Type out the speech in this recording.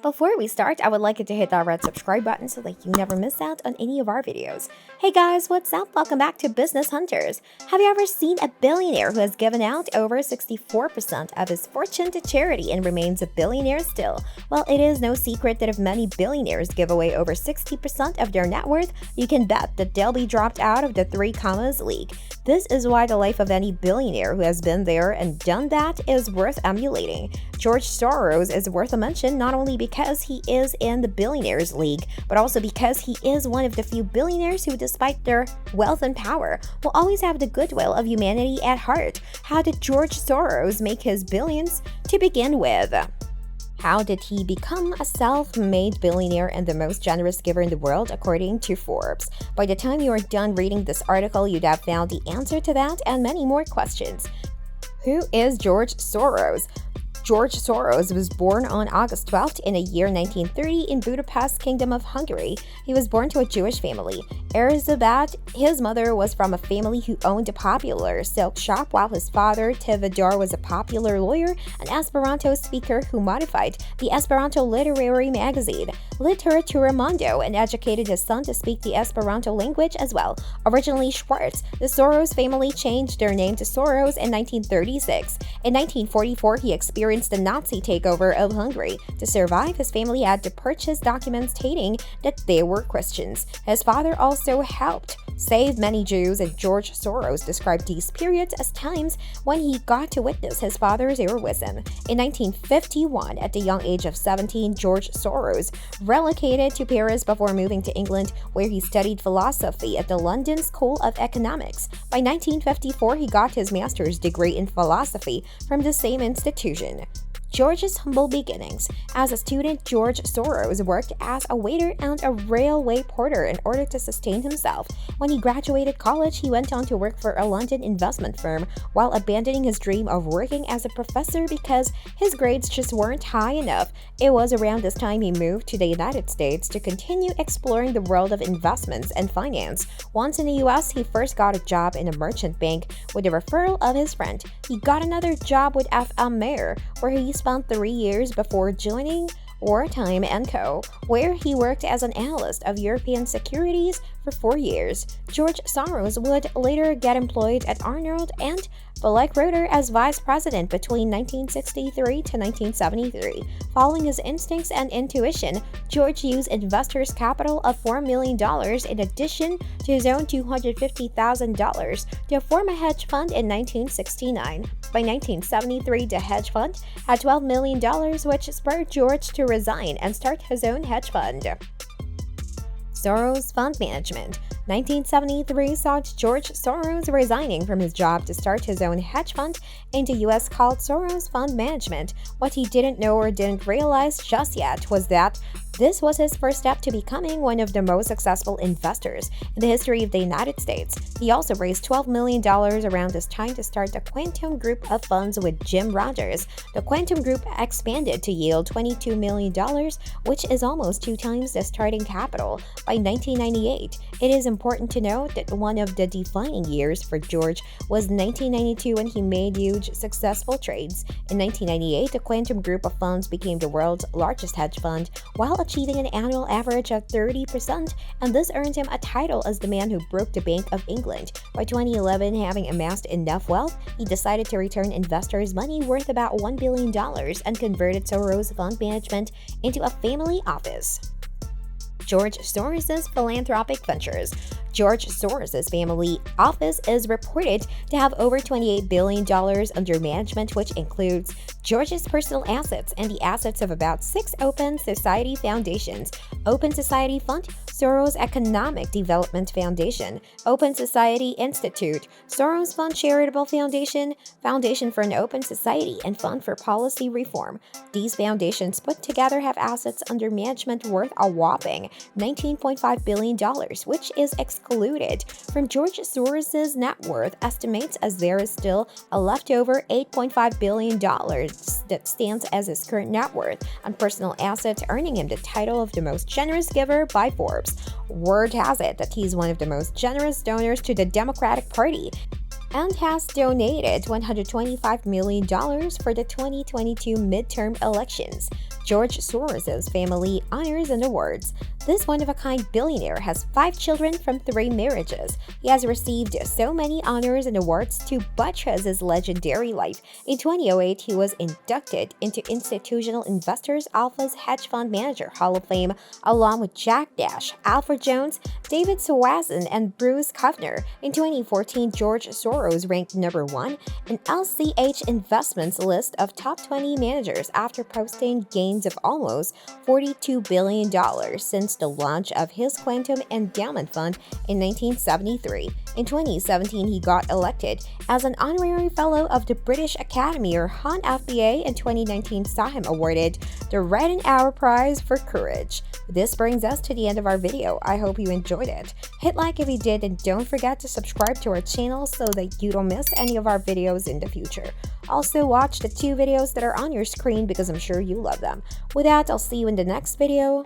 Before we start, I would like you to hit that red subscribe button so that you never miss out on any of our videos. Hey guys, what's up? Welcome back to Business Hunters. Have you ever seen a billionaire who has given out over 64% of his fortune to charity and remains a billionaire still? Well, it is no secret that if many billionaires give away over 60% of their net worth, you can bet that they'll be dropped out of the three commas league. This is why the life of any billionaire who has been there and done that is worth emulating. George Soros is worth a mention not only because he is in the billionaires league, but also because he is one of the few billionaires who, despite their wealth and power, will always have the goodwill of humanity at heart. How did George Soros make his billions to begin with? How did he become a self-made billionaire and the most generous giver in the world, according to Forbes? By the time you are done reading this article, you'd have found the answer to that and many more questions. Who is George Soros? George Soros was born on August 12th in the year 1930 in Budapest, Kingdom of Hungary. He was born to a Jewish family. Elizabeth, his mother, was from a family who owned a popular silk shop, while his father, Tivadar, was a popular lawyer, an Esperanto speaker who modified the Esperanto literary magazine, Literatura Mondo, and educated his son to speak the Esperanto language as well. Originally Schwartz, the Soros family changed their name to Soros in 1936. In 1944, he experienced the Nazi takeover of Hungary. To survive, his family had to purchase documents stating that they were Christians. His father also helped save many Jews, and George Soros described these periods as times when he got to witness his father's heroism. In 1951, at the young age of 17, George Soros relocated to Paris before moving to England, where he studied philosophy at the London School of Economics. By 1954, he got his master's degree in philosophy from the same institution. George's humble beginnings. As a student, George Soros worked as a waiter and a railway porter in order to sustain himself. When he graduated college, he went on to work for a London investment firm while abandoning his dream of working as a professor because his grades just weren't high enough. It was around this time he moved to the United States to continue exploring the world of investments and finance. Once in the US, he first got a job in a merchant bank with a referral of his friend. He got another job with F.M. Mayer, where he spent 3 years before joining Wartime & Co., where he worked as an analyst of European securities for 4 years. George Soros would later get employed at Arnold and Belk Roeder as vice president between 1963 to 1973. Following his instincts and intuition, George used investors' capital of $4 million in addition to his own $250,000 to form a hedge fund in 1969. By 1973, the hedge fund had $12 million, which spurred George to resign and start his own hedge fund. Soros Fund Management. 1973 saw George Soros resigning from his job to start his own hedge fund in the US called Soros Fund Management. What he didn't know or didn't realize just yet was that this was his first step to becoming one of the most successful investors in the history of the United States. He also raised $12 million around this time to start the Quantum Group of funds with Jim Rogers. The Quantum Group expanded to yield $22 million, which is almost 2 times the starting capital. By 1998, it is important to note that one of the defining years for George was 1992 when he made huge successful trades. In 1998, the Quantum Group of funds became the world's largest hedge fund, while achieving an annual average of 30%, and this earned him a title as the man who broke the Bank of England. By 2011, having amassed enough wealth, he decided to return investors' money worth about $1 billion and converted Soros Fund Management into a family office. George Soros' philanthropic ventures. George Soros' family office is reported to have over $28 billion under management, which includes George's personal assets and the assets of about 6 Open Society foundations: Open Society Fund, Soros Economic Development Foundation, Open Society Institute, Soros Fund Charitable Foundation, Foundation for an Open Society, and Fund for Policy Reform. These foundations put together have assets under management worth a whopping $19.5 billion, which is excluded from George Soros' net worth estimates, as there is still a leftover $8.5 billion that stands as his current net worth and personal assets, earning him the title of the most generous giver by Forbes. Word has it that he's one of the most generous donors to the Democratic Party and has donated $125 million for the 2022 midterm elections. George Soros' family honors and awards. This one-of-a-kind billionaire has 5 children from 3 marriages. He has received so many honors and awards to buttress his legendary life. In 2008, he was inducted into Institutional Investors Alpha's Hedge Fund Manager Hall of Fame, along with Jack Dash, Alfred Jones, David Sawazin, and Bruce Kovner. In 2014, George Soros ranked number 1 in LCH Investments' list of top 20 managers after posting gains of almost $42 billion since the launch of his Quantum Endowment Fund in 1973. In 2017, he got elected as an honorary fellow of the British Academy or HON-FBA. In 2019, saw him awarded the Red and Hour Prize for Courage. This brings us to the end of our video. I hope you enjoyed it. Hit like if you did, and don't forget to subscribe to our channel so that you don't miss any of our videos in the future. Also, watch the 2 videos that are on your screen because I'm sure you love them. With that, I'll see you in the next video.